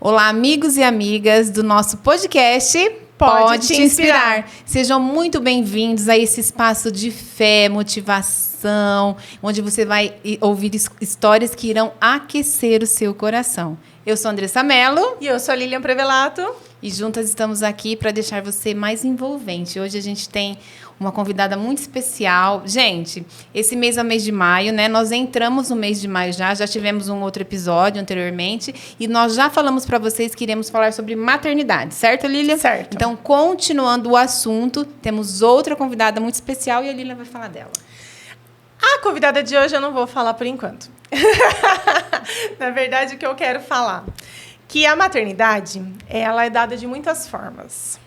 Olá, amigos e amigas do nosso podcast Pode Te Inspirar. Sejam muito bem-vindos a esse espaço de fé, motivação, onde você vai ouvir histórias que irão aquecer o seu coração. Eu sou Andressa Mello. E eu sou Lilian Prevelato. E juntas estamos aqui para deixar você mais envolvente. Hoje a gente tem uma convidada muito especial. Gente, esse mês é o mês de maio, né? Nós entramos no mês de maio já tivemos um outro episódio anteriormente e nós já falamos para vocês que iremos falar sobre maternidade, certo, Lilian? Certo. Então, continuando o assunto, temos outra convidada muito especial e a Lilian vai falar dela. A convidada de hoje eu não vou falar por enquanto. Na verdade, o que eu quero falar que a maternidade, ela é dada de muitas formas.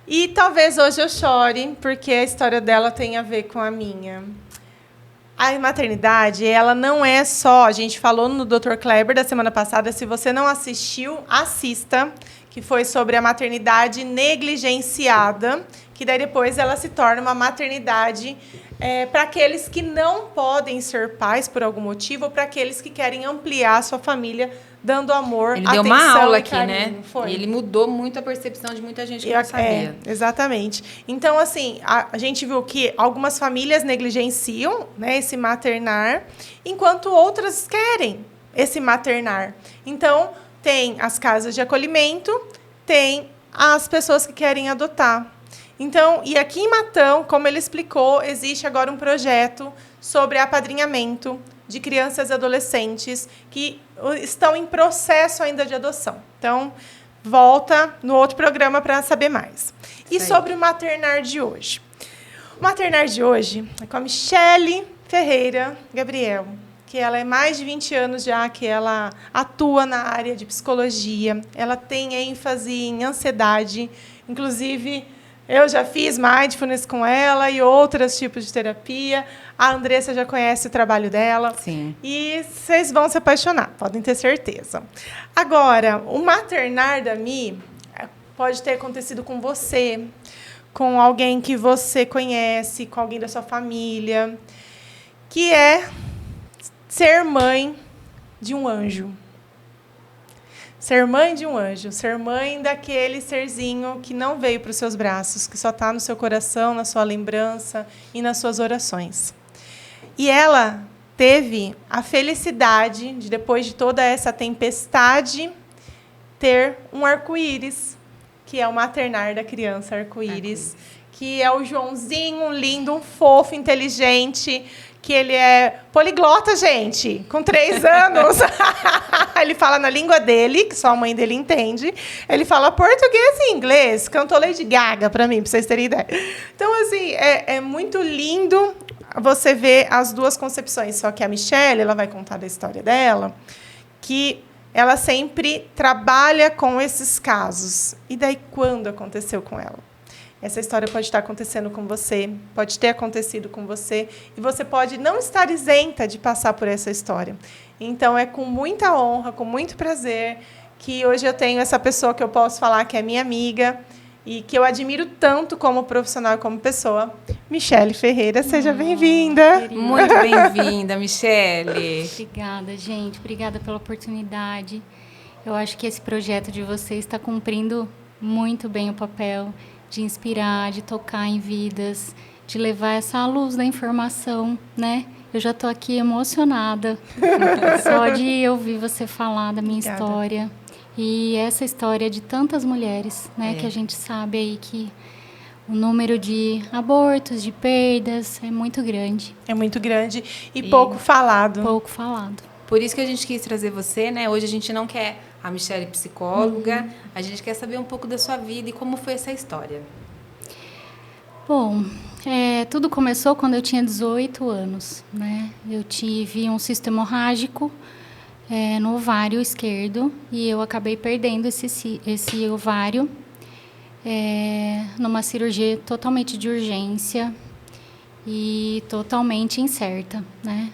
E talvez hoje eu chore, porque a história dela tem a ver com a minha. A maternidade, ela não é só... A gente falou no Dr. Kleber da semana passada, se você não assistiu, assista, que foi sobre a maternidade negligenciada, que daí depois ela se torna uma maternidade para aqueles que não podem ser pais por algum motivo, ou para aqueles que querem ampliar a sua família, dando amor, ele atenção, deu uma aula aqui, carinho, né? Foi. E ele mudou muito a percepção de muita gente que não sabia. Exatamente. Então, assim, a gente viu que algumas famílias negligenciam, né, esse maternar, enquanto outras querem esse maternar. Então, tem as casas de acolhimento, tem as pessoas que querem adotar. Então, e aqui em Matão, como ele explicou, existe agora um projeto sobre apadrinhamento de crianças e adolescentes que estão em processo ainda de adoção. Então, volta no outro programa para saber mais. E sobre o maternar de hoje. O maternar de hoje é com a Michele Ferreira Gabriel, que ela é mais de 20 anos já que ela atua na área de psicologia. Ela tem ênfase em ansiedade, inclusive... Eu já fiz mindfulness com ela e outros tipos de terapia. A Andressa já conhece o trabalho dela. Sim. E vocês vão se apaixonar, podem ter certeza. Agora, o maternar da Mi pode ter acontecido com você, com alguém que você conhece, com alguém da sua família, que é ser mãe de um anjo. Ser mãe de um anjo, ser mãe daquele serzinho que não veio para os seus braços, que só está no seu coração, na sua lembrança e nas suas orações. E ela teve a felicidade de, depois de toda essa tempestade, ter um arco-íris, que é o maternar da criança arco-íris, que é o Joãozinho, um lindo, um fofo, inteligente, que ele é poliglota, gente, com 3 anos. Ele fala na língua dele, que só a mãe dele entende. Ele fala português e inglês. Cantou Lady Gaga para mim, para vocês terem ideia. Então, assim, é muito lindo você ver as duas concepções. Só que a Michele, ela vai contar da história dela, que ela sempre trabalha com esses casos. E daí, quando aconteceu com ela? Essa história pode estar acontecendo com você, pode ter acontecido com você, e você pode não estar isenta de passar por essa história. Então, é com muita honra, com muito prazer, que hoje eu tenho essa pessoa que eu posso falar que é minha amiga e que eu admiro tanto como profissional e como pessoa, Michele Ferreira. Seja bem-vinda. Muito bem-vinda, Michele. Obrigada, gente. Obrigada pela oportunidade. Eu acho que esse projeto de vocês está cumprindo muito bem o papel de inspirar, de tocar em vidas, de levar essa luz da informação, né? Eu já estou aqui emocionada só de ouvir você falar da minha história. E essa história de tantas mulheres, né? Que a gente sabe aí que o número de abortos, de perdas é muito grande. É muito grande e pouco falado. Pouco falado. Por isso que a gente quis trazer você, né? Hoje a gente não quer a Michele psicóloga, a gente quer saber um pouco da sua vida e como foi essa história. Bom, tudo começou quando eu tinha 18 anos, né? Eu tive um cisto hemorrágico no ovário esquerdo e eu acabei perdendo esse ovário numa cirurgia totalmente de urgência e totalmente incerta, né?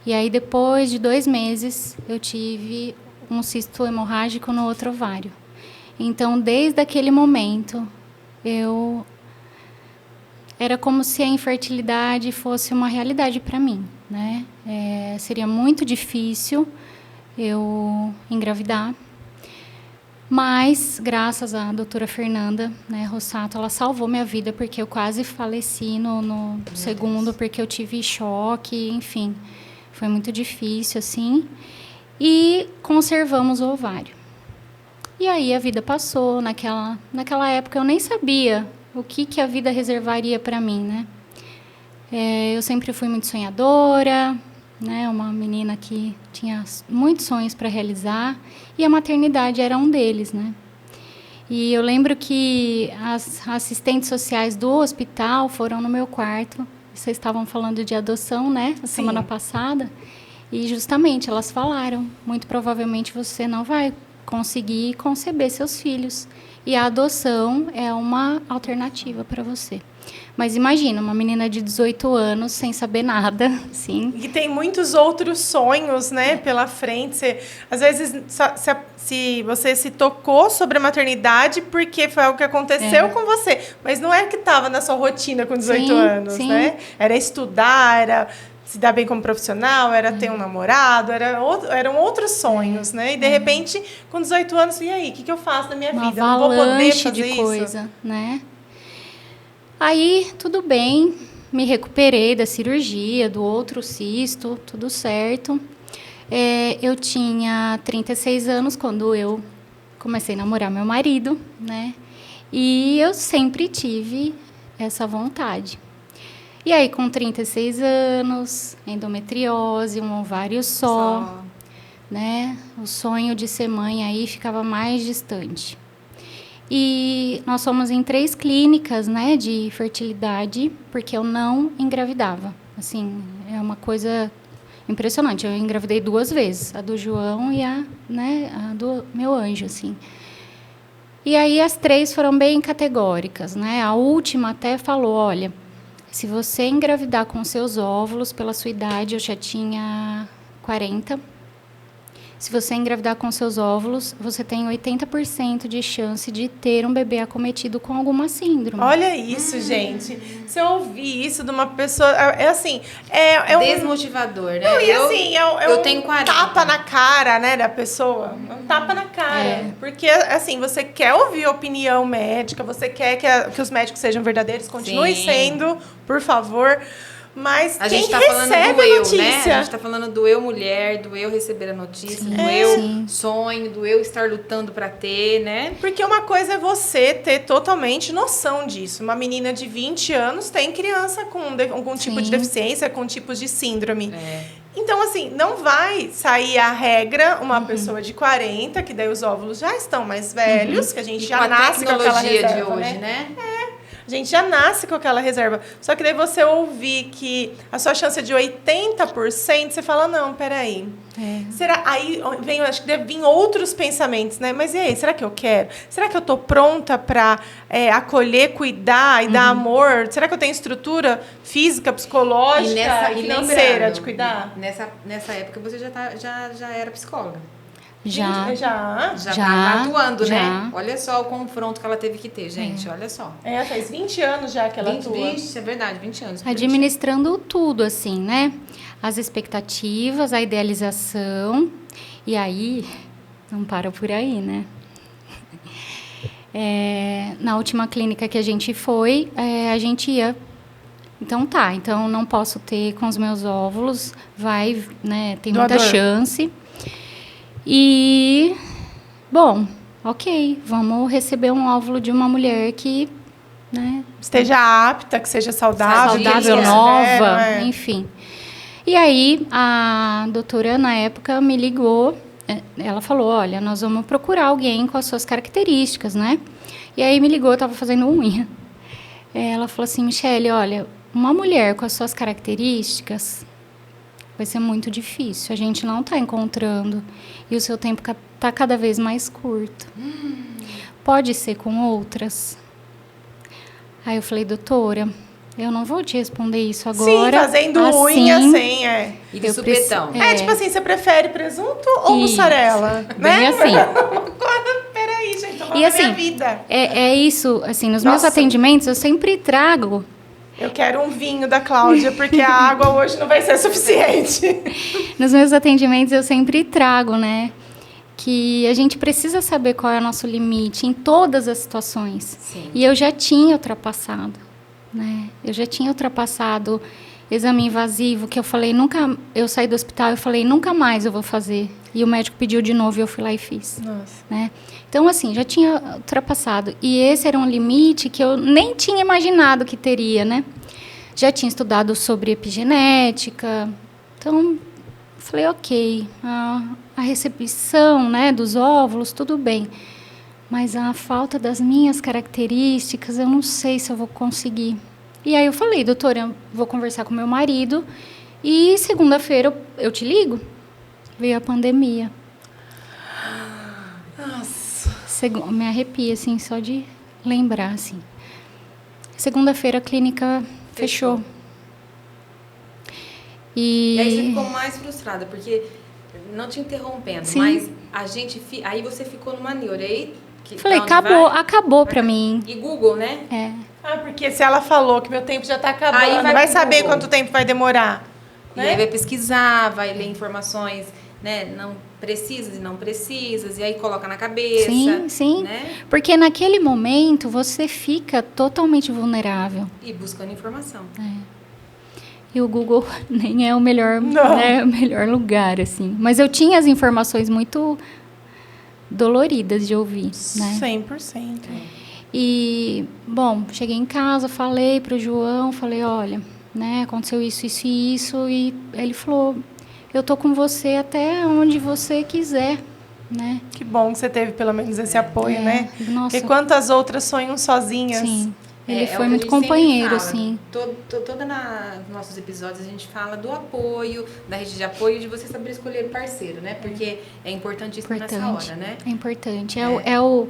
E aí, depois de 2 meses, eu tive um cisto hemorrágico no outro ovário. Então, desde aquele momento, era como se a infertilidade fosse uma realidade para mim, né? Seria muito difícil eu engravidar. Mas, graças à doutora Fernanda, né, Rossato, ela salvou minha vida, porque eu quase faleci no segundo, porque eu tive choque, enfim. Foi muito difícil, assim. E conservamos o ovário. E aí a vida passou. Naquela época eu nem sabia o que a vida reservaria para mim, né? Eu sempre fui muito sonhadora, né? Uma menina que tinha muitos sonhos para realizar, e a maternidade era um deles, né? E eu lembro que as assistentes sociais do hospital foram no meu quarto. Vocês estavam falando de adoção, né? Na semana passada. E justamente elas falaram, muito provavelmente você não vai conseguir conceber seus filhos. E a adoção é uma alternativa para você. Mas imagina, uma menina de 18 anos, sem saber nada, sim. E tem muitos outros sonhos, né, pela frente. Às vezes, se você se tocou sobre a maternidade porque foi algo que aconteceu com você, mas não é que estava na sua rotina com 18 anos, né? Era estudar, era se dar bem como profissional, era ter um namorado, eram outros sonhos, né? E, de repente, com 18 anos, e aí, o que eu faço na minha vida? Eu não vou poder fazer de isso? Coisa, né? Aí, tudo bem, me recuperei da cirurgia, do outro cisto, tudo certo. Eu tinha 36 anos quando eu comecei a namorar meu marido, né? E eu sempre tive essa vontade. E aí, com 36 anos, endometriose, um ovário só, né? O sonho de ser mãe aí ficava mais distante. E nós fomos em 3 clínicas, né, de fertilidade, porque eu não engravidava. Assim, é uma coisa impressionante. Eu engravidei 2 vezes, a do João e a do meu anjo, assim. E aí as 3 foram bem categóricas, né? A última até falou, olha, se você engravidar com seus óvulos, pela sua idade, eu já tinha 40. Se você engravidar com seus óvulos, você tem 80% de chance de ter um bebê acometido com alguma síndrome. Olha isso, gente. Se eu ouvir isso de uma pessoa... É desmotivador, né? Não, e assim, eu tenho 40. Tapa na cara, né, da pessoa. Um tapa na cara. Porque, assim, você quer ouvir a opinião médica, você quer que os médicos sejam verdadeiros, continuem sendo, por favor. Mas a quem gente tá recebe falando do a eu, notícia? né? A gente tá falando do eu mulher, do eu receber a notícia, do eu sonho, do eu estar lutando para ter, né? Porque uma coisa é você ter totalmente noção disso. Uma menina de 20 anos tem criança com algum tipo de deficiência, com tipos de síndrome. Então, assim, não vai sair a regra uma pessoa de 40, que daí os óvulos já estão mais velhos, que a gente já nasce com aquela reserva, de hoje, né? A gente já nasce com aquela reserva. Só que daí você ouvir que a sua chance é de 80%, você fala, não, peraí. Será? Aí vem, acho que deve vir outros pensamentos, né? Mas e aí, será que eu quero? Será que eu tô pronta para acolher, cuidar e dar amor? Será que eu tenho estrutura física, psicológica e financeira de cuidar? Nessa época você já era psicóloga. Já estava atuando, né? Olha só o confronto que ela teve que ter, gente. Olha só. Faz 20 anos já que ela atua. É verdade, 20 anos. Administrando tudo, assim, né? As expectativas, a idealização. E aí, não para por aí, né? Na última clínica que a gente foi, a gente ia... Então não posso ter com os meus óvulos, tem muita chance... E, bom, ok, vamos receber um óvulo de uma mulher que, né, esteja apta, que seja saudável, nova, enfim. E aí, a doutora, na época, me ligou, ela falou, olha, nós vamos procurar alguém com as suas características, né? E aí me ligou, eu estava fazendo unha. Ela falou assim, Michele, olha, uma mulher com as suas características... vai ser muito difícil, a gente não está encontrando e o seu tempo está cada vez mais curto. Pode ser com outras? Aí eu falei, doutora, eu não vou te responder isso agora. Sim, fazendo unha, sem, E de supetão. Tipo assim, você prefere presunto ou mussarela? Bem assim. Peraí, gente, eu vou e assim, minha vida. É isso, assim, nos meus atendimentos eu sempre trago... Eu quero um vinho da Cláudia, porque a água hoje não vai ser suficiente. Nos meus atendimentos eu sempre trago, né? que a gente precisa saber qual é o nosso limite em todas as situações. Sim. E eu já tinha ultrapassado, né? Eu já tinha ultrapassado exame invasivo, que eu falei, eu saí do hospital, eu falei, nunca mais eu vou fazer. E o médico pediu de novo e eu fui lá e fiz. Nossa. Né? Então, assim, já tinha ultrapassado. E esse era um limite que eu nem tinha imaginado que teria, né? Já tinha estudado sobre epigenética. Então, falei, ok, a recepção, né, dos óvulos, tudo bem. Mas a falta das minhas características, eu não sei se eu vou conseguir. E aí eu falei, doutora, eu vou conversar com meu marido e segunda-feira eu te ligo. Veio a pandemia. Nossa. Me arrepia, assim, só de lembrar, assim. Segunda-feira a clínica fechou. E aí você ficou mais frustrada, porque, não te interrompendo, Sim. mas aí você ficou numa neura. Falei, acabou pra mim. E Google, né? Porque se ela falou que meu tempo já tá acabando, Aí vai saber Google. quanto tempo vai demorar. E Né? aí vai pesquisar, vai ler informações, né? Não precisas e não precisas, e aí coloca na cabeça. Sim, sim. Né? Porque naquele momento você fica totalmente vulnerável. E buscando informação. E o Google nem é o melhor, Não. né, o melhor lugar, assim. Mas eu tinha as informações muito doloridas de ouvir, né? 100%. E, bom, cheguei em casa, falei pro João, falei, olha, né, aconteceu isso, isso e isso. E ele falou, eu tô com você até onde você quiser, né? Que bom que você teve pelo menos esse apoio, né? Nossa. Porque quantas outras sonham sozinhas. Sim. Ele É foi o que muito a gente companheiro, sempre fala. assim. Toda nos nossos episódios a gente fala do apoio, da rede de apoio, de você saber escolher parceiro, né? Porque é importantíssimo nessa hora, né? É importante. É o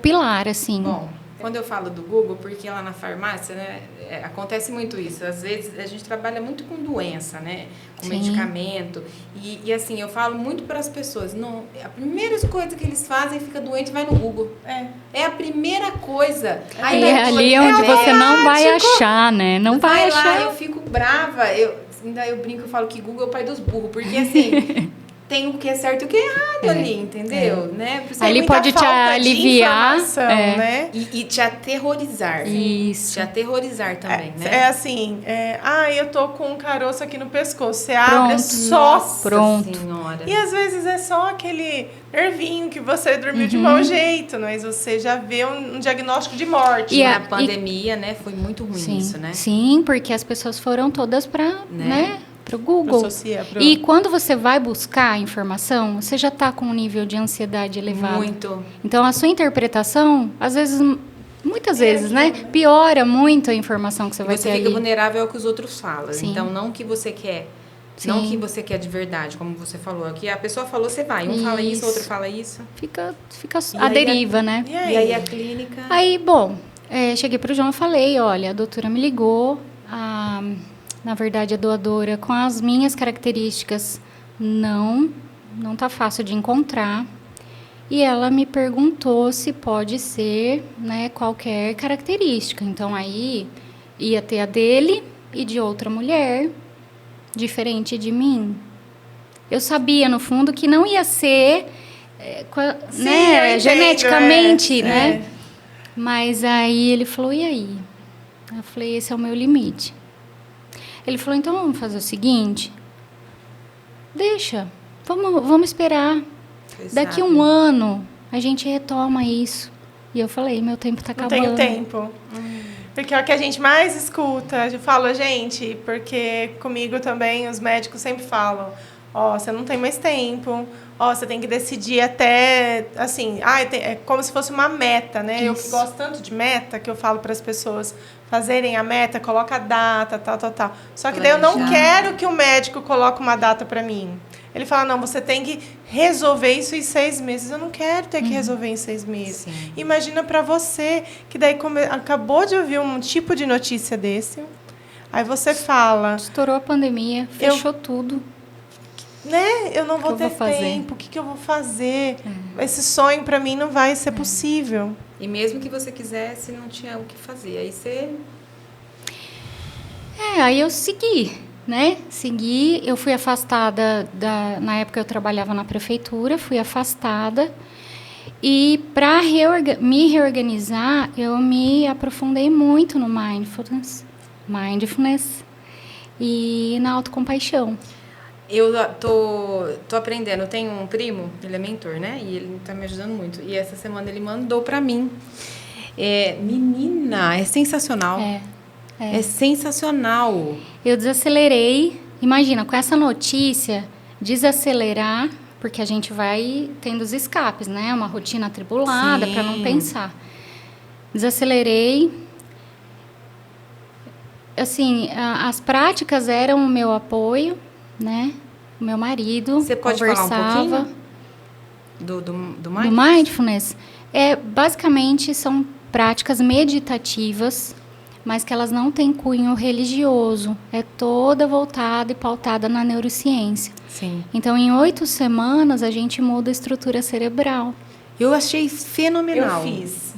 pilar, assim. Bom, quando eu falo do Google, porque lá na farmácia, né, acontece muito isso. Às vezes a gente trabalha muito com doença, né? Com medicamento. E assim, eu falo muito para as pessoas, não, a primeira coisa que eles fazem, fica doente, vai no Google. É a primeira coisa. Aí é ali onde você não vai achar, né? Não vai achar. Lá, eu fico brava. Eu brinco, eu falo que Google é o pai dos burros, porque assim... tem o que é certo e o que é errado ali, entendeu? Né? Aí ele pode te aliviar, né? E te aterrorizar. Isso. Te aterrorizar também, né? É assim, eu tô com um caroço aqui no pescoço. Você abre só. Nossa Pronto. Senhora. E às vezes é só aquele nervinho que você dormiu de mau jeito, mas você já vê um diagnóstico de morte. E na pandemia, né? Foi muito ruim isso, né? Sim, porque as pessoas foram todas para o Google. E quando você vai buscar a informação, você já está com um nível de ansiedade elevado. Muito. Então, a sua interpretação, às vezes, muitas vezes, né? Piora muito a informação que você vai ter ali. Você fica vulnerável ao que os outros falam. Sim. Então, não o que você quer. Sim. Não o que você quer de verdade, como você falou. O que a pessoa falou, você vai. Um fala isso, outro fala isso. Fica a deriva, né? E aí a clínica... Aí, bom, cheguei para o João e falei, olha, a doutora me ligou, na verdade, a doadora com as minhas características não tá fácil de encontrar. E ela me perguntou se pode ser, né, qualquer característica. Então, aí ia ter a dele e de outra mulher, diferente de mim. Eu sabia, no fundo, que não ia ser, geneticamente, né? Mas aí ele falou, e aí? Eu falei, esse é o meu limite. Ele falou, então vamos fazer o seguinte, deixa, vamos esperar. Daqui a um ano a gente retoma isso. E eu falei, meu tempo está acabando. Não tenho tempo. Porque é o que a gente mais escuta. Eu falo, gente, porque comigo também os médicos sempre falam, você não tem mais tempo, você tem que decidir até, assim, é como se fosse uma meta, né? Isso. Eu que gosto tanto de meta, que eu falo para as pessoas fazerem a meta, coloca a data, tal. Só que daí eu não quero que o médico coloque uma data para mim. Ele fala, não, você tem que resolver isso em 6 meses. Eu não quero ter que resolver em 6 meses. Sim. Imagina para você, que daí acabou de ouvir um tipo de notícia desse, aí você fala... Estourou a pandemia, fechou tudo. Né? Eu não vou ter tempo, o que eu vou fazer? Esse sonho para mim não vai ser possível. E mesmo que você quisesse, não tinha o que fazer. Aí você... aí eu segui. né, seguir. Eu fui afastada, na época eu trabalhava na prefeitura, fui afastada. E para me reorganizar, eu me aprofundei muito no mindfulness e na autocompaixão. Eu tô aprendendo. Eu tenho um primo, ele é mentor, né? E ele tá me ajudando muito. E essa semana ele mandou para mim. Menina, é sensacional. É sensacional. Eu desacelerei. Imagina, com essa notícia, desacelerar, porque a gente vai tendo os escapes, né? Uma rotina atribulada para não pensar. Desacelerei. Assim, as práticas eram o meu apoio, né? O meu marido. Você pode conversava. Falar um pouquinho do mindfulness? Do mindfulness? Basicamente, são práticas meditativas, mas que elas não têm cunho religioso. É toda voltada e pautada na neurociência. Sim. Então, em 8 semanas, a gente muda a estrutura cerebral. Eu achei fenomenal. Eu fiz.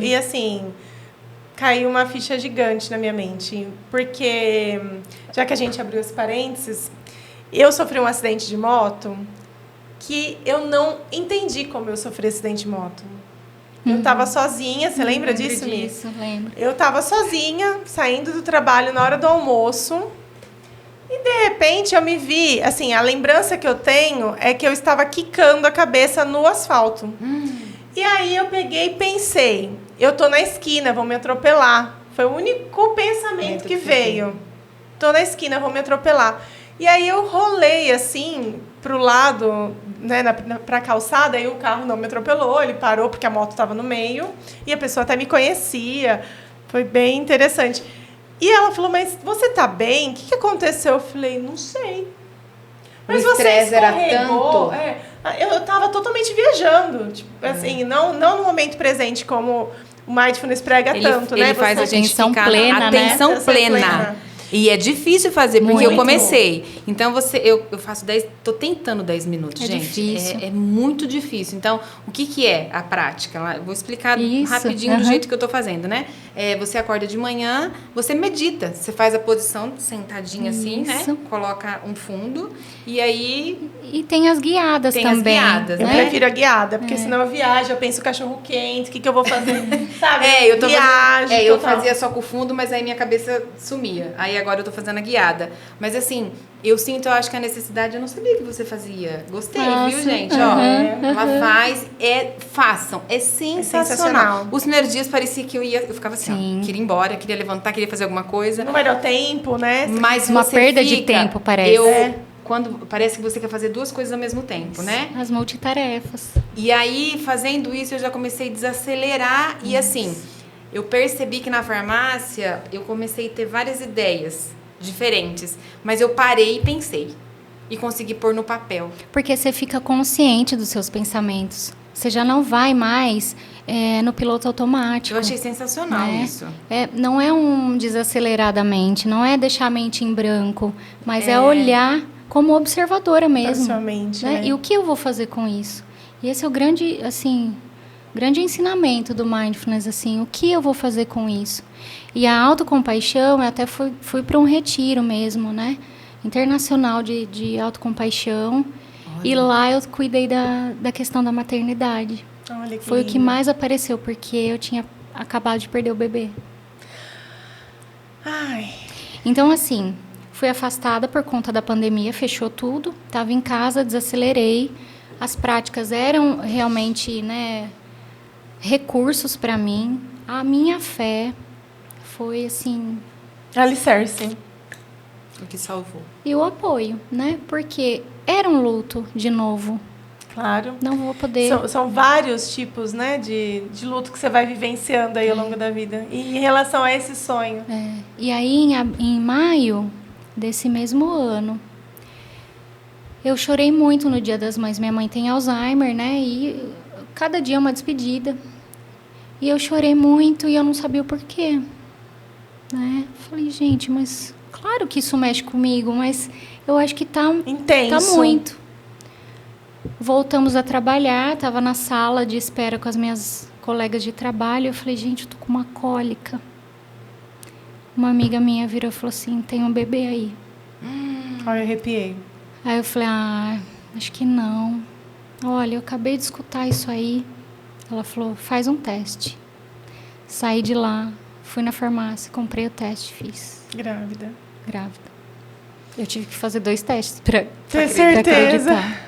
E assim, caiu uma ficha gigante na minha mente. Porque, já que a gente abriu esse parênteses, eu sofri um acidente de moto que eu não entendi como eu sofri acidente de moto. Eu estava sozinha, você lembra disso, Mi? Lembro. Eu estava sozinha, saindo do trabalho na hora do almoço. E, de repente, eu me vi... Assim, a lembrança que eu tenho é que eu estava quicando a cabeça no asfalto. E aí, eu peguei e pensei... Eu tô na esquina, vão me atropelar. Foi o único pensamento que veio. Tô na esquina, vão me atropelar. E aí, eu rolei, assim, pro lado, né, pra calçada. E o carro não me atropelou. Ele parou porque a moto estava no meio. E a pessoa até me conhecia. Foi bem interessante. E ela falou, mas você tá bem? O que aconteceu? Eu falei, não sei. Mas o estresse era escorregou. tanto. Eu tava totalmente viajando. Tipo, assim, não no momento presente, como o mindfulness prega tanto, né? Ele faz a gente atenção ficar plena, na né? atenção plena. E é difícil fazer, porque Muito. eu comecei. Então, eu faço 10... Tô tentando 10 minutos, gente. Difícil. É muito difícil. Então, o que é a prática? Eu vou explicar Isso. rapidinho do jeito que eu tô fazendo, né? Você acorda de manhã, você medita. Você faz a posição sentadinha assim, né? Coloca um fundo. E aí... E tem as guiadas também. As guiadas, Eu né? prefiro a guiada, porque senão eu viajo, eu penso cachorro quente, o que eu vou fazer? Sabe? Eu tô Viagem, eu total. fazia só com o fundo, mas aí minha cabeça sumia. Aí agora eu tô fazendo a guiada. Mas assim, eu acho que a necessidade, eu não sabia que você fazia. Gostei, viu, gente? Ela faz, façam. É sensacional. Os primeiros dias parecia que eu ficava assim, ó, queria ir embora, queria levantar, queria fazer alguma coisa. Não vai dar tempo, né? Mas uma você perda de tempo, parece. Quando parece que você quer fazer 2 coisas ao mesmo tempo, né? As multitarefas. E aí, fazendo isso, eu já comecei a desacelerar. E assim, eu percebi que na farmácia, eu comecei a ter várias ideias diferentes. Mas eu parei e pensei. E consegui pôr no papel. Porque você fica consciente dos seus pensamentos. Você já não vai mais no piloto automático. Eu achei sensacional isso. Não é um desaceleradamente, não é deixar a mente em branco, mas é olhar como observadora mesmo. Pessoalmente, né? E o que eu vou fazer com isso? E esse é o grande ensinamento do mindfulness, assim, o que eu vou fazer com isso? E a autocompaixão, eu até fui para um retiro mesmo, né? Internacional de autocompaixão. Olha. E lá eu cuidei da questão da maternidade. Olha que Foi lindo. O que mais apareceu, porque eu tinha acabado de perder o bebê. Ai. Então, assim, fui afastada por conta da pandemia, fechou tudo, estava em casa, desacelerei. As práticas eram realmente, né, recursos para mim. A minha fé foi, assim... Alicerce. O que salvou. E o apoio, né? Porque era um luto, de novo. Claro. Não vou poder... São vários tipos, né, de luto que você vai vivenciando aí ao longo da vida. E em relação a esse sonho. E aí, em maio desse mesmo ano, eu chorei muito no Dia das Mães. Minha mãe tem Alzheimer, né? E cada dia é uma despedida. E eu chorei muito e eu não sabia o porquê. Né? Falei, gente, mas... Claro que isso mexe comigo, mas eu acho que tá muito. Voltamos a trabalhar, estava na sala de espera com as minhas colegas de trabalho. Eu falei, gente, eu tô com uma cólica. Uma amiga minha virou e falou assim, tem um bebê aí. Olha, eu arrepiei. Aí eu falei, acho que não. Olha, eu acabei de escutar isso aí. Ela falou, faz um teste. Saí de lá, fui na farmácia, comprei o teste, fiz. Grávida. Eu tive que fazer 2 testes pra Ter certeza. acreditar.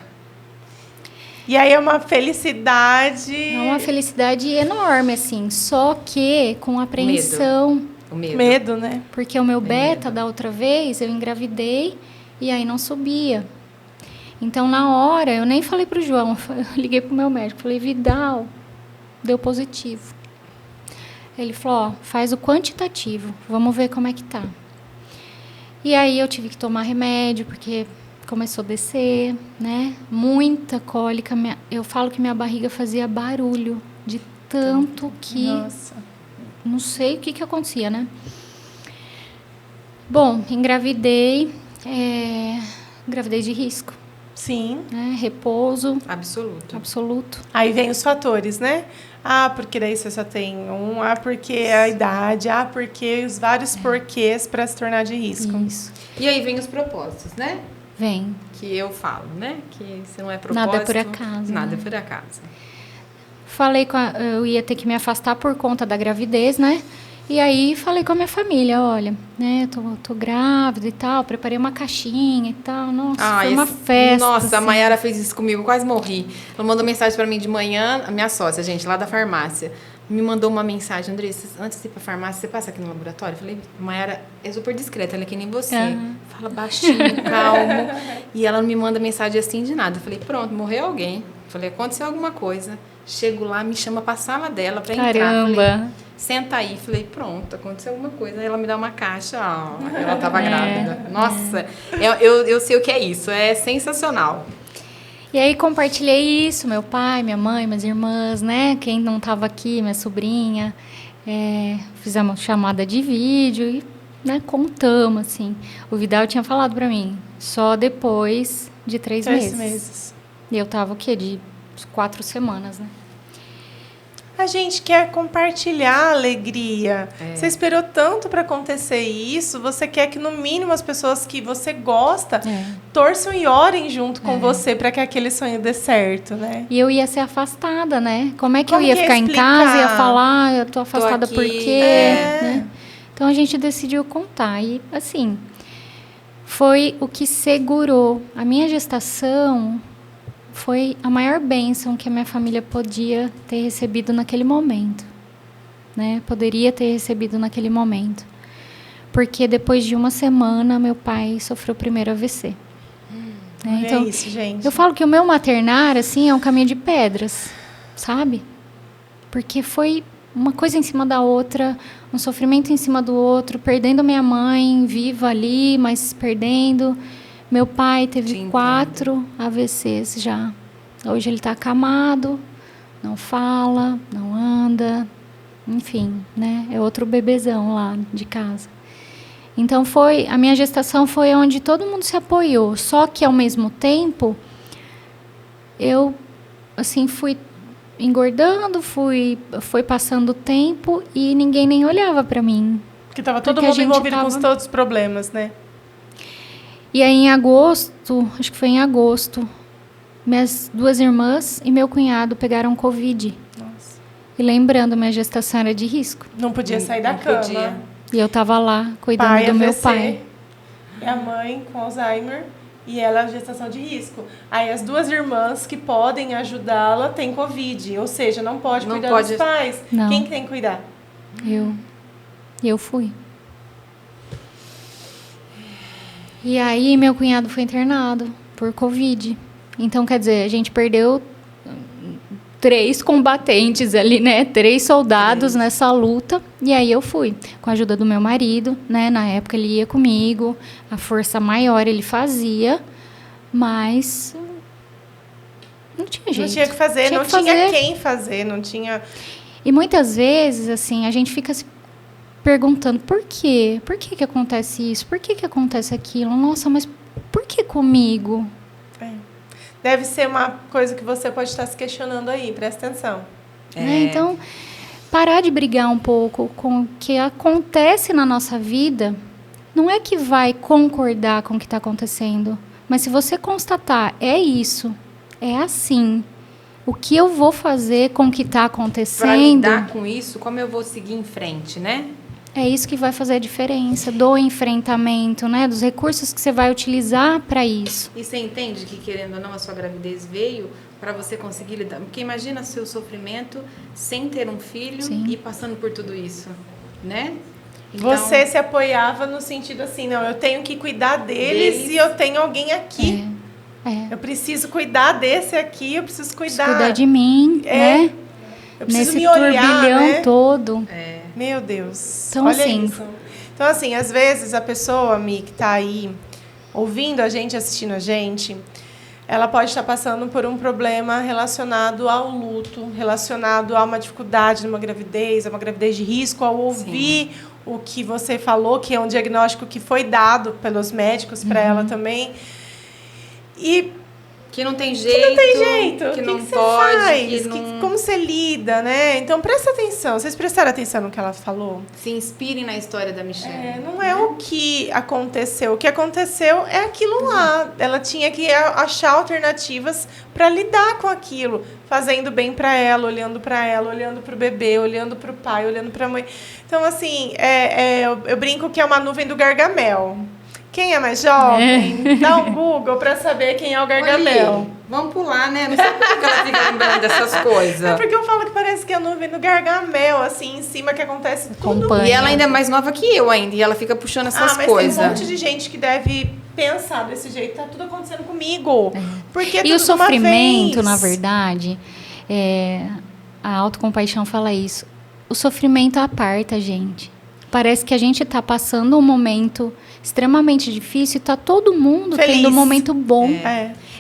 E aí é uma felicidade. É uma felicidade enorme, assim. Só que com apreensão. O medo. Medo, né? Porque o meu beta, medo. da outra vez, eu engravidei e aí não subia. Então, na hora, eu nem falei pro João. Eu liguei pro meu médico. Falei, Vidal, deu positivo. Ele falou, faz o quantitativo. Vamos ver como é que tá. E aí, eu tive que tomar remédio, porque começou a descer, né? Muita cólica. Eu falo que minha barriga fazia barulho de tanto que... Nossa. Não sei o que acontecia, né? Bom, engravidei. Gravidez de risco, Sim. né? Repouso Absoluto. Aí vem os fatores, né? Porque daí você só tem um. Porque a idade. Porque os vários porquês para se tornar de risco. Isso. E aí vem os propósitos, né? Vem. Que eu falo, né? Que se não é propósito... Nada é por acaso. Nada né? é por acaso. Falei eu ia ter que me afastar por conta da gravidez, né? E aí falei com a minha família, olha, né, tô grávida e tal, preparei uma caixinha e tal. Nossa, foi uma festa. Nossa, assim. a Mayara fez isso comigo, quase morri. Ela mandou mensagem pra mim de manhã, a minha sócia, gente, lá da farmácia, me mandou uma mensagem, Andressa, antes de ir pra farmácia, você passa aqui no laboratório? Eu falei, Mayara é super discreta, ela é que nem você. Fala baixinho, calmo. E ela não me manda mensagem assim de nada. Eu falei, pronto, morreu alguém. Eu falei, aconteceu alguma coisa. Chego lá, me chama pra sala dela pra entrar. Caramba. Falei, senta aí. Falei, pronto, aconteceu alguma coisa. Aí ela me dá uma caixa, ela tava grávida. Nossa, eu sei o que é isso, é sensacional. E aí compartilhei isso, meu pai, minha mãe, minhas irmãs, né? Quem não estava aqui, minha sobrinha. Fizemos chamada de vídeo e, né, contamos, assim. O Vidal tinha falado pra mim, só depois de 3 meses. E eu tava o quê? De 4 semanas, né? A gente quer compartilhar a alegria. Você esperou tanto para acontecer isso. Você quer que, no mínimo, as pessoas que você gosta torçam e orem junto com você para que aquele sonho dê certo, né? E eu ia ser afastada, né? Como é que Como eu ia que ia ficar em explicar? casa e ia falar, eu tô afastada aqui. por quê? Né? Então, a gente decidiu contar. E, assim, foi o que segurou. A minha gestação... foi a maior bênção que a minha família podia ter recebido naquele momento, né? Poderia ter recebido naquele momento. Porque depois de 1 semana, meu pai sofreu o primeiro AVC. Né? Então, isso, gente. eu falo que o meu maternar, assim, é um caminho de pedras, sabe? Porque foi uma coisa em cima da outra, um sofrimento em cima do outro, perdendo minha mãe, viva ali, mas perdendo... Meu pai teve 4 AVCs já. Hoje ele está acamado, não fala, não anda, enfim, né? É outro bebezão lá de casa. Então a minha gestação foi onde todo mundo se apoiou. Só que ao mesmo tempo, eu assim fui engordando, foi passando o tempo e ninguém nem olhava para mim. Porque estava todo mundo envolvido com todos os problemas, né? E aí, em agosto, acho que foi em agosto, minhas 2 irmãs e meu cunhado pegaram Covid. Nossa. E lembrando, minha gestação era de risco. Não podia sair da cama. Podia. E eu estava lá, cuidando do meu pai. E a mãe com Alzheimer e ela gestação de risco. Aí as 2 irmãs que podem ajudá-la têm Covid. Ou seja, não pode cuidar dos pais. Não. Quem que tem que cuidar? Eu fui. E aí, meu cunhado foi internado por Covid. Então, quer dizer, a gente perdeu 3 combatentes ali, né? 3 soldados nessa luta. E aí eu fui, com a ajuda do meu marido, né? Na época ele ia comigo, a força maior ele fazia, mas não tinha jeito. Não tinha o que fazer, não tinha quem fazer, não tinha... E muitas vezes, assim, a gente fica se perguntando por quê? Por que acontece isso? Por que acontece aquilo? Nossa, mas por que comigo? Deve ser uma coisa que você pode estar se questionando aí, presta atenção. Então, parar de brigar um pouco com o que acontece na nossa vida não é que vai concordar com o que está acontecendo, mas se você constatar, é isso, é assim, o que eu vou fazer com o que está acontecendo... Para lidar com isso, como eu vou seguir em frente, né? É isso que vai fazer a diferença do enfrentamento, né? Dos recursos que você vai utilizar para isso. E você entende que, querendo ou não, a sua gravidez veio para você conseguir lidar? Porque imagina seu sofrimento sem ter um filho e passando por tudo isso, né? Então, você se apoiava no sentido assim, não, eu tenho que cuidar deles e eu tenho alguém aqui. Eu preciso cuidar desse aqui, eu preciso cuidar de mim, né? Eu preciso nesse me olhar, turbilhão, né? todo. Meu Deus. Então, olha assim, isso. Então, assim, às vezes a pessoa, Mi, que está aí ouvindo a gente, assistindo a gente, ela pode estar passando por um problema relacionado ao luto, relacionado a uma dificuldade numa gravidez, a uma gravidez de risco, ao ouvir o que você falou, que é um diagnóstico que foi dado pelos médicos para ela também. E que não tem jeito, que não você pode, faz, como você lida, né? Então, presta atenção. Vocês prestaram atenção no que ela falou? Se inspirem na história da Michelle. Não é o que aconteceu. O que aconteceu é aquilo lá. Ela tinha que achar alternativas para lidar com aquilo, fazendo bem para ela, olhando para o bebê, olhando para o pai, olhando para a mãe. Então, assim, eu brinco que é uma nuvem do Gargamel. Quem é mais jovem, dá um Google para saber quem é o Gargamel. Vamos pular, né? Não sei por que ela fica lembrando dessas coisas. É porque eu falo que parece que é a nuvem do Gargamel, assim, em cima, que acontece tudo. E ela ainda é mais nova que eu ainda, e ela fica puxando essas coisas. Tem um monte de gente que deve pensar desse jeito. Tá tudo acontecendo comigo. Porque e o sofrimento, na verdade, a autocompaixão fala isso. O sofrimento aparta a gente. Parece que a gente está passando um momento extremamente difícil e está todo mundo tendo um momento bom.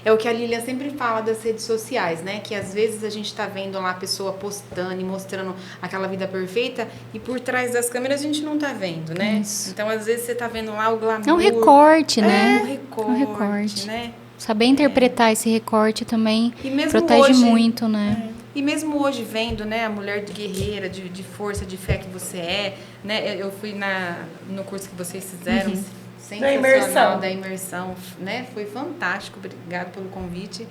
É o que a Lilian sempre fala das redes sociais, né? Que às vezes a gente está vendo lá a pessoa postando e mostrando aquela vida perfeita e por trás das câmeras a gente não está vendo, né? Isso. Então, às vezes você está vendo lá o glamour. É um recorte, né? Um recorte, né? Saber interpretar esse recorte também protege hoje, muito, né? E mesmo hoje vendo, né, a mulher guerreira, de força, de fé que você é, né? Eu fui no curso que vocês fizeram, sensacional, da imersão, né? Foi fantástico, obrigado pelo convite.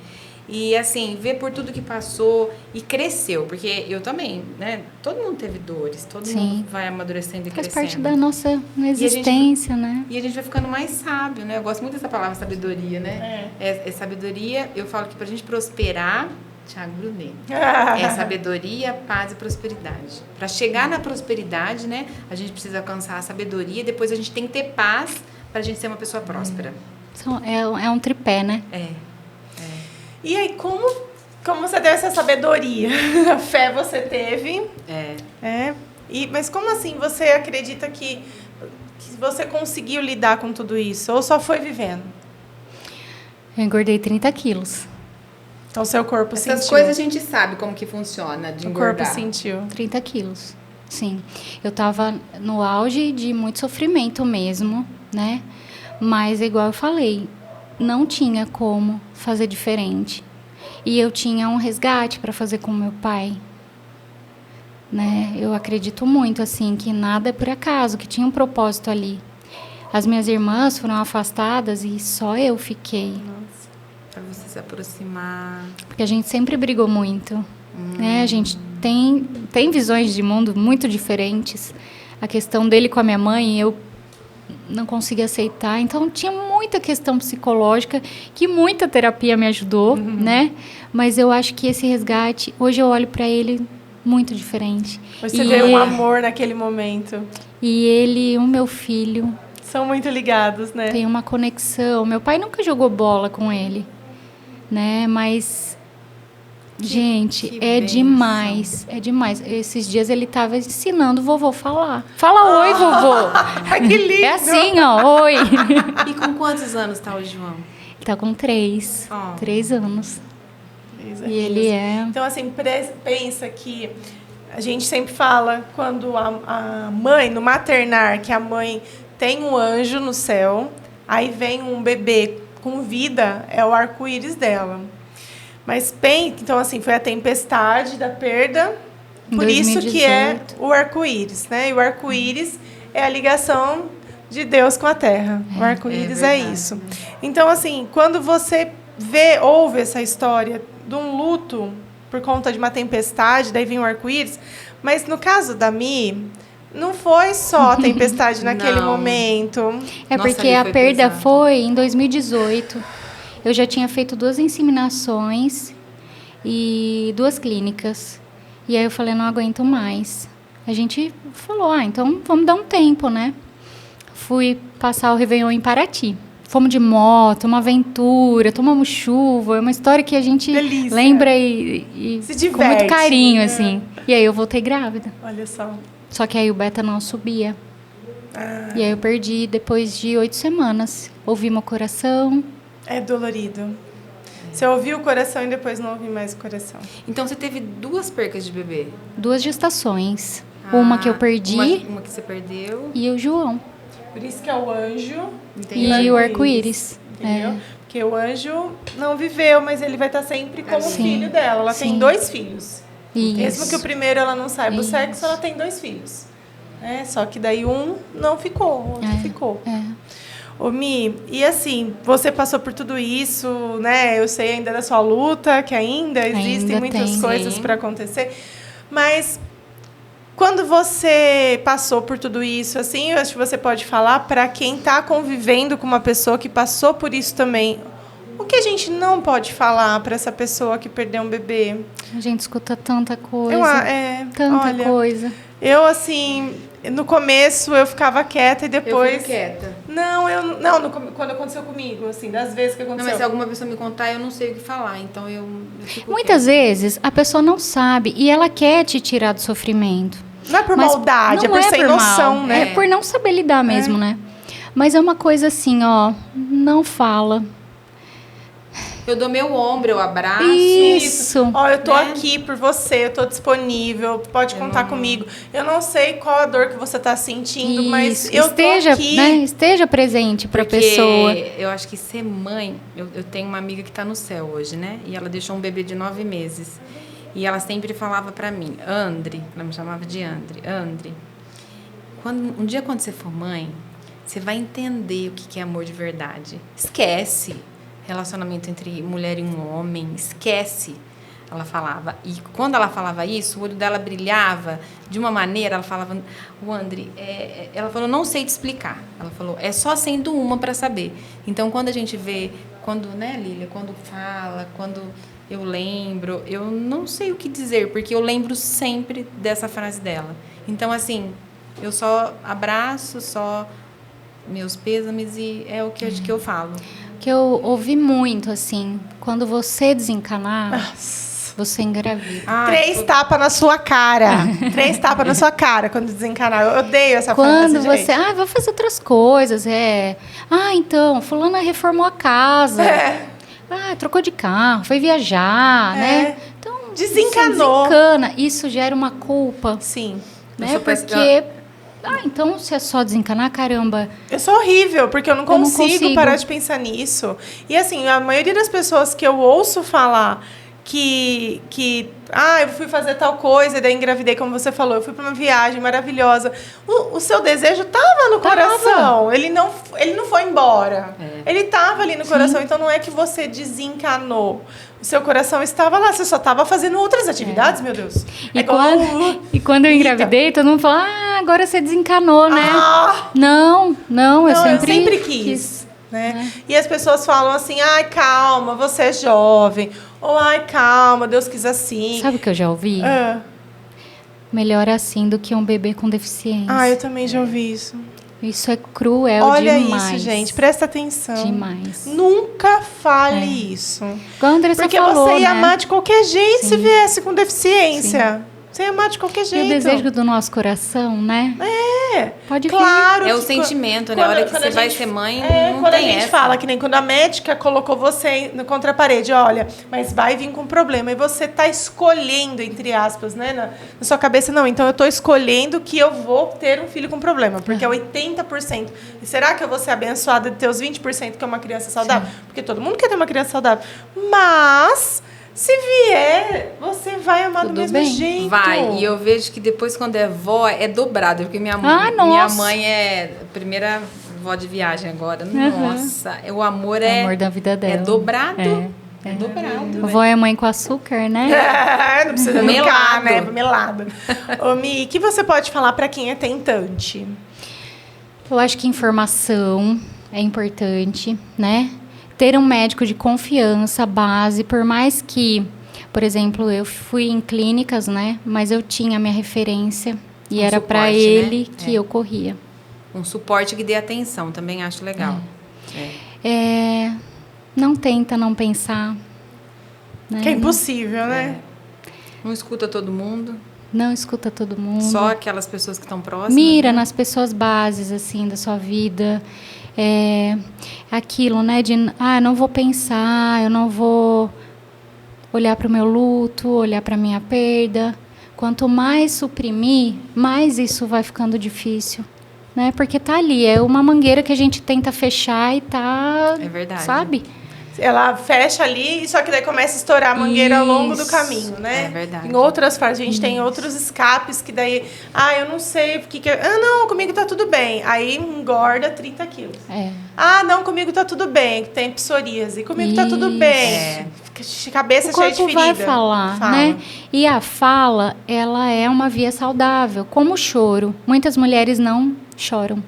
E assim, ver por tudo que passou e cresceu, porque eu também, né? Todo mundo teve dores, todo mundo vai amadurecendo e crescendo. Faz parte da nossa existência, né? E a gente vai ficando mais sábio, né? Eu gosto muito dessa palavra sabedoria, né? É sabedoria, eu falo que pra gente prosperar, Thiago Brunet, é sabedoria, paz e prosperidade. Para chegar na prosperidade, né? A gente precisa alcançar a sabedoria, depois a gente tem que ter paz para a gente ser uma pessoa próspera. É um tripé, né? E aí, como você teve essa sabedoria? A fé você teve. Mas como assim você acredita que você conseguiu lidar com tudo isso? Ou só foi vivendo? Eu engordei 30 quilos. Então, seu corpo sentiu. Essas coisas a gente sabe como que funciona de engordar. O corpo sentiu. 30 quilos, sim. Eu estava no auge de muito sofrimento mesmo, né? Mas, igual eu falei, não tinha como fazer diferente. E eu tinha um resgate para fazer com meu pai. Né? Eu acredito muito, assim, que nada é por acaso, que tinha um propósito ali. As minhas irmãs foram afastadas e só eu fiquei. Para você se aproximar. Porque a gente sempre brigou muito. Né? A gente tem visões de mundo muito diferentes. A questão dele com a minha mãe, eu não conseguia aceitar. Então, tinha muita questão psicológica, que muita terapia me ajudou, né? Mas eu acho que esse resgate, hoje eu olho para ele muito diferente. Você vê um amor naquele momento. E ele, o meu filho... São muito ligados, né? Tem uma conexão. Meu pai nunca jogou bola com ele. Né? Mas, gente, é demais. É demais. Esses dias ele estava ensinando o vovô a falar. Fala oi, vovô. Que lindo. É assim, ó, oi. E com quantos anos está o João? Ele tá com 3. 3 anos. 3 anos. E ele é... Então, assim, pensa que a gente sempre fala quando a mãe, no maternar, que a mãe tem um anjo no céu, aí vem um bebê com vida, é o arco-íris dela. Mas então assim, foi a tempestade da perda, por 2018. Isso que é o arco-íris, né? E o arco-íris é a ligação de Deus com a terra. O arco-íris é verdade, isso. Então, assim, quando você ouve essa história de um luto por conta de uma tempestade, daí vem o arco-íris, mas no caso da Mi, não foi só a tempestade naquele Não. momento. É Nossa, porque ali a foi perda pesado. foi em 2018. Eu já tinha feito 2 inseminações e 2 clínicas. E aí eu falei, não aguento mais. A gente falou, então vamos dar um tempo, né? Fui passar o Réveillon em Paraty. Fomos de moto, uma aventura, tomamos chuva. É uma história que a gente Delícia. lembra e Se com diverte, muito carinho, né? assim. E aí eu voltei grávida. Olha só. Só que aí o beta não subia. E aí eu perdi depois de 8 semanas. Ouvi meu coração. É dolorido. Você ouviu o coração e depois não ouviu mais o coração. Então você teve 2 percas de bebê. 2 gestações. Uma que eu perdi Uma que você perdeu. e o João. Por isso que é o anjo Entendi. E o arco-íris. entendeu? É. Porque o anjo não viveu, mas ele vai estar sempre como Sim. filho dela. Ela tem Sim. 2 filhos. Isso. Mesmo que o primeiro ela não saiba o Isso. sexo, ela tem 2 filhos. Só que daí um não ficou, o outro ficou. É. Ô, Mi, e assim, você passou por tudo isso, né? Eu sei ainda da sua luta, que ainda existem Ainda muitas tem. coisas Sim. para acontecer. Mas quando você passou por tudo isso, assim, eu acho que você pode falar para quem está convivendo com uma pessoa que passou por isso também. O que a gente não pode falar para essa pessoa que perdeu um bebê? A gente escuta tanta coisa. Tanta Tanta coisa. Eu, assim, no começo eu ficava quieta e Eu depois... fico quieta. Quando aconteceu comigo, assim, das vezes que Não, aconteceu. mas se alguma pessoa me contar, eu não sei o que falar. Então eu fico Muitas quieta. vezes a pessoa não sabe e ela quer te tirar do sofrimento. Não é por Mas maldade, é não por sem mal. noção, né? É por não saber lidar mesmo, né? Mas é uma coisa assim, ó, não fala. Eu dou meu ombro, eu abraço. Isso. Ó, eu tô Né? aqui por você, eu tô disponível, pode contar comigo. Eu não sei qual a dor que você tá sentindo, mas Isso. eu esteja, tô aqui. né, esteja presente para a Porque pessoa. eu acho que ser mãe... Eu tenho uma amiga que está no céu hoje, né? E ela deixou um bebê de 9 meses. E ela sempre falava para mim, Andri, ela me chamava de Andri, um dia quando você for mãe, você vai entender o que é amor de verdade. Esquece relacionamento entre mulher e um homem, esquece. Ela falava. E quando ela falava isso, o olho dela brilhava de uma maneira, ela falava, o Andri, ela falou, não sei te explicar. Ela falou, é só sendo uma para saber. Então, quando a gente vê, né, Lília, quando fala, quando eu lembro, eu não sei o que dizer, porque eu lembro sempre dessa frase dela. Então, assim, eu só abraço, só meus pêsames e é o que eu falo. Que eu ouvi muito, assim, quando você desencanar, você engravida. Três tapas na sua cara. 3 tapas na sua cara quando desencanar. Eu odeio essa Quando frase, você, gente. vou fazer outras coisas, então, fulana reformou a casa. Trocou de carro, foi viajar, né? Então, Desencanou. você desencana. Isso gera uma culpa, Sim. né? sou Porque, então, se é só desencanar, caramba. Eu sou horrível, porque eu não não consigo consigo. parar de pensar nisso. E assim, a maioria das pessoas que eu ouço falar que eu fui fazer tal coisa, e daí engravidei, como você falou, eu fui para uma viagem maravilhosa. O seu desejo estava no coração. Ele não foi embora. Ele estava ali no coração. Então não é que você desencanou. O seu coração estava lá. Você só estava fazendo outras atividades, meu Deus. E quando eu engravidei, todo mundo fala, agora você desencanou, né? Não, eu sempre quis. Né? E as pessoas falam assim, calma, você é jovem. Ou, calma, Deus quis assim. Sabe o que eu já ouvi? Melhor assim do que um bebê com deficiência. Eu também já ouvi isso. Isso é cruel Olha demais. isso, gente. Presta atenção. Demais. Nunca fale isso. Igual a Andressa Porque falou, você ia né? amar de qualquer jeito Sim. se viesse com deficiência. Você ia amar de qualquer E jeito. o desejo do nosso coração, né? Pode vir. Claro. É o que sentimento, né? A hora que você vai ser mãe, não quando tem a gente essa. fala, que nem quando a médica colocou você contra a parede, olha, mas vai vir com problema. E você está escolhendo, entre aspas, né? Na sua cabeça, não. Então, eu estou escolhendo que eu vou ter um filho com problema. Porque é 80%. E será que eu vou ser abençoada de ter os 20% que é uma criança saudável? Porque todo mundo quer ter uma criança saudável. Mas... Se vier, você vai amar Tudo do mesmo bem. jeito. Vai, e eu vejo que depois quando é vó, é dobrado. Porque minha nossa. mãe é a primeira vó de viagem agora. Nossa, o amor O amor da vida dela. é dobrado. É. É dobrado. Vó é mãe com açúcar, né? Não precisa Melado. melado, né? Melado. Ô, Mi, o que você pode falar para quem é tentante? Eu acho que informação é importante, né? Ter um médico de confiança, base, por mais que, por exemplo, eu fui em clínicas, né? Mas eu tinha a minha referência e era para suporte, ele né? que eu corria. Um suporte que dê atenção, também acho legal. Não tenta não pensar. Né? Que é impossível, né? Não escuta todo mundo, Não escuta todo mundo. só aquelas pessoas que estão próximas. Mira né? nas pessoas bases, assim, da sua vida. Aquilo, né? De, eu não vou pensar, eu não vou olhar para o meu luto, olhar para a minha perda. Quanto mais suprimir, mais isso vai ficando difícil. Né? Porque tá ali, é uma mangueira que a gente tenta fechar e tá... É verdade. Sabe? Ela fecha ali, só que daí começa a estourar a mangueira ao longo do Isso. caminho, né? É verdade. Em outras fases, a gente tem outros escapes que daí... eu não sei porque que... não, comigo tá tudo bem. Aí engorda 30 quilos. Não, comigo tá tudo bem. Tem psoríase. Comigo tá tudo Isso. bem. Cabeça O cheia de corpo ferida. vai falar, Fala. né? E a fala, ela é uma via saudável, como o choro. Muitas mulheres não choram.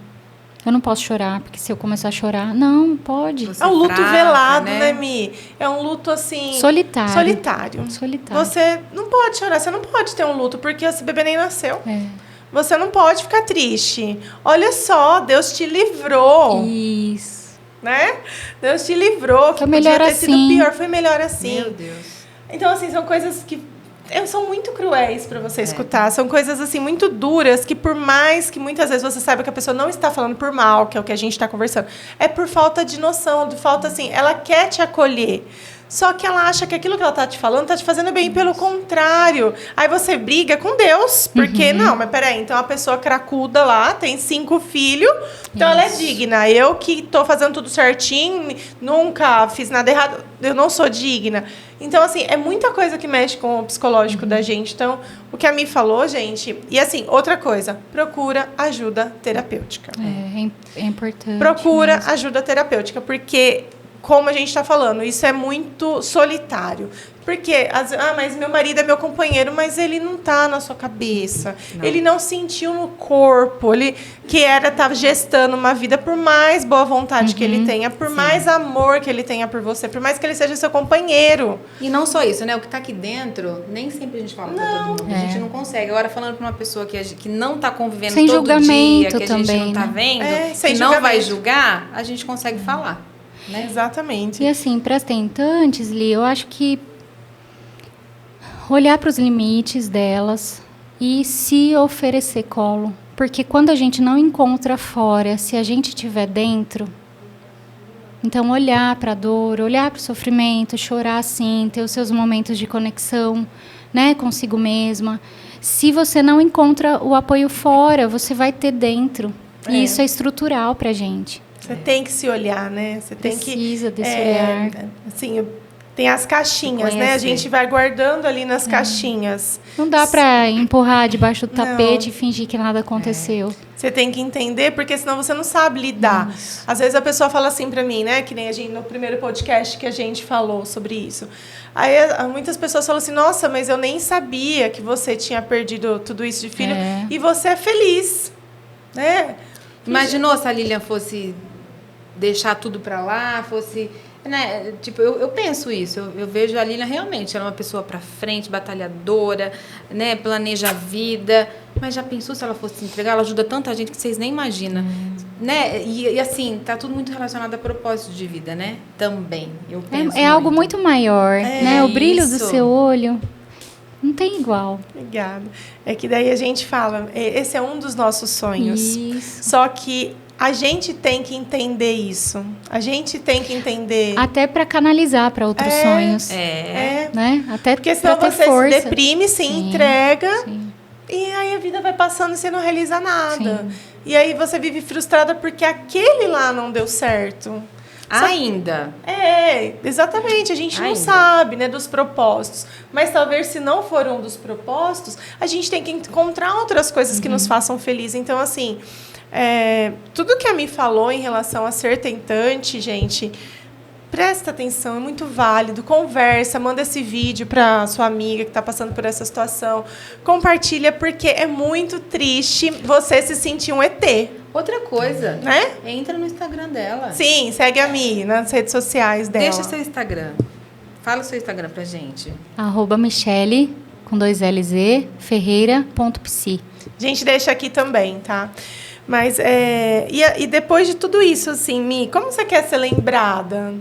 Eu não posso chorar, porque se eu começar a chorar... Não, pode. Você É um luto fraca, velado, né? né, Mi? É um luto, assim... Solitário. Solitário. Você não pode chorar, você não pode ter um luto, porque esse bebê nem nasceu. Você não pode ficar triste. Olha só, Deus te livrou. Isso. Né? Deus te livrou. Que Foi melhor podia ter sido assim. pior, foi melhor assim. Meu Deus. Então, assim, são coisas que são muito cruéis para você escutar. São coisas, assim, muito duras que, por mais que muitas vezes você saiba que a pessoa não está falando por mal, que é o que a gente está conversando, é por falta de noção, de falta, assim, ela quer te acolher. Só que ela acha que aquilo que ela tá te falando tá te fazendo bem, pelo contrário. Aí você briga com Deus, porque, não, mas peraí, então a pessoa cracuda lá, tem 5 filhos, então ela é digna. Eu que tô fazendo tudo certinho, nunca fiz nada errado, eu não sou digna. Então, assim, é muita coisa que mexe com o psicológico da gente. Então, o que a Mi falou, gente... E, assim, outra coisa, procura ajuda terapêutica. É importante. Procura mesmo. ajuda terapêutica, porque, como a gente está falando, isso é muito solitário. Porque, mas meu marido é meu companheiro, mas ele não está na sua cabeça. Não. Ele não sentiu no corpo. Ele estava gestando uma vida, por mais boa vontade que ele tenha, por mais amor que ele tenha por você, por mais que ele seja seu companheiro. E não só isso, né? O que tá aqui dentro, nem sempre a gente fala pra todo mundo. A gente não consegue. Agora, falando pra uma pessoa que não tá convivendo Sem todo julgamento dia, que a gente também, não tá né? vendo, sem que não vai julgamento. julgar, a gente consegue falar. Né? Exatamente. E assim, para as tentantes, Li, eu acho que olhar para os limites delas e se oferecer colo. Porque quando a gente não encontra fora, se a gente estiver dentro, então olhar para a dor, olhar para o sofrimento, chorar sim, ter os seus momentos de conexão, né, consigo mesma. Se você não encontra o apoio fora, você vai ter dentro. E isso é estrutural para a gente. Você tem que se olhar, né? Você Precisa tem que, desse olhar. Assim, tem as caixinhas, né? A gente vai guardando ali nas caixinhas. Não dá para empurrar debaixo do Não. tapete e fingir que nada aconteceu. Você tem que entender, porque senão você não sabe lidar. Isso. Às vezes a pessoa fala assim pra mim, né? Que nem a gente, no primeiro podcast que a gente falou sobre isso. Aí muitas pessoas falam assim, nossa, mas eu nem sabia que você tinha perdido tudo isso de filho. E você é feliz, né? Imaginou se a Lilian fosse deixar tudo pra lá, fosse... Né? Tipo, eu penso isso, eu vejo a Lilian realmente, ela é uma pessoa pra frente, batalhadora, né? Planeja a vida, mas já pensou se ela fosse se entregar? Ela ajuda tanta gente que vocês nem imaginam, né? E assim, tá tudo muito relacionado a propósito de vida, né? Também, eu penso É algo muito maior, né? O brilho do isso. seu olho não tem igual. Obrigada. É que daí a gente fala, esse é um dos nossos sonhos. Isso. Só que a gente tem que entender isso. A gente tem que entender. Até para canalizar para outros sonhos, né? Até Porque senão pra ter você força. se deprime, se Sim, entrega. sim. E aí a vida vai passando e você não realiza nada. Sim. E aí você vive frustrada porque aquele lá não deu certo. Ainda. Exatamente. A gente não Ainda. sabe, né, dos propósitos. Mas talvez, se não for um dos propósitos, a gente tem que encontrar outras coisas que nos façam felizes. Então, assim, tudo que a Mi falou em relação a ser tentante, gente, presta atenção, é muito válido. Conversa, manda esse vídeo para sua amiga que está passando por essa situação. Compartilha, porque é muito triste você se sentir um ET. Outra coisa, Né? entra no Instagram dela. Sim, segue a Mi nas redes sociais dela. Deixa seu Instagram. Fala o seu Instagram pra gente. @Michele, com 2 LZ, ferreira.psi. A gente deixa aqui também, tá? Mas, e depois de tudo isso, assim, Mi, como você quer ser lembrada?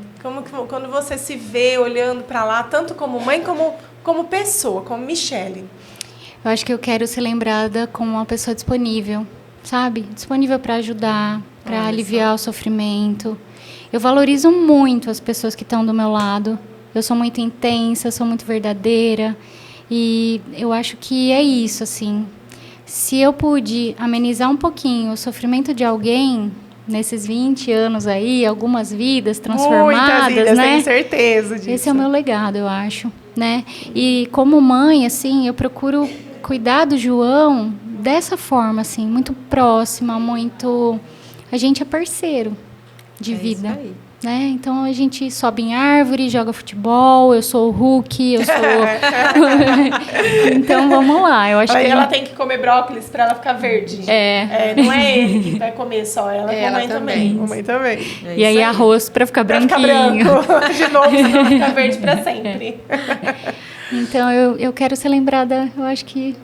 Quando você se vê olhando para lá, tanto como mãe, como pessoa, como Michele? Eu acho que eu quero ser lembrada como uma pessoa disponível, sabe? Disponível para ajudar, para aliviar o sofrimento. Eu valorizo muito as pessoas que estão do meu lado. Eu sou muito intensa, sou muito verdadeira. E eu acho que é isso, assim. Se eu pude amenizar um pouquinho o sofrimento de alguém nesses 20 anos aí, algumas vidas transformadas, Muitas vidas, né? tenho certeza disso. Esse é o meu legado, eu acho, né? E como mãe, assim, eu procuro cuidar do João dessa forma, assim, muito próxima, muito... A gente é parceiro de vida. Isso aí. Né? Então a gente sobe em árvore, joga futebol, eu sou o Hulk, eu sou. Então vamos lá, eu acho que. Ela tem que comer brócolis para ela ficar verde. Não é ele que vai comer só, ela também. Mamãe também. E aí arroz para ficar Pra branquinho. ficar branco. De novo, senão vai ficar verde para sempre. Então eu quero ser lembrada, eu acho que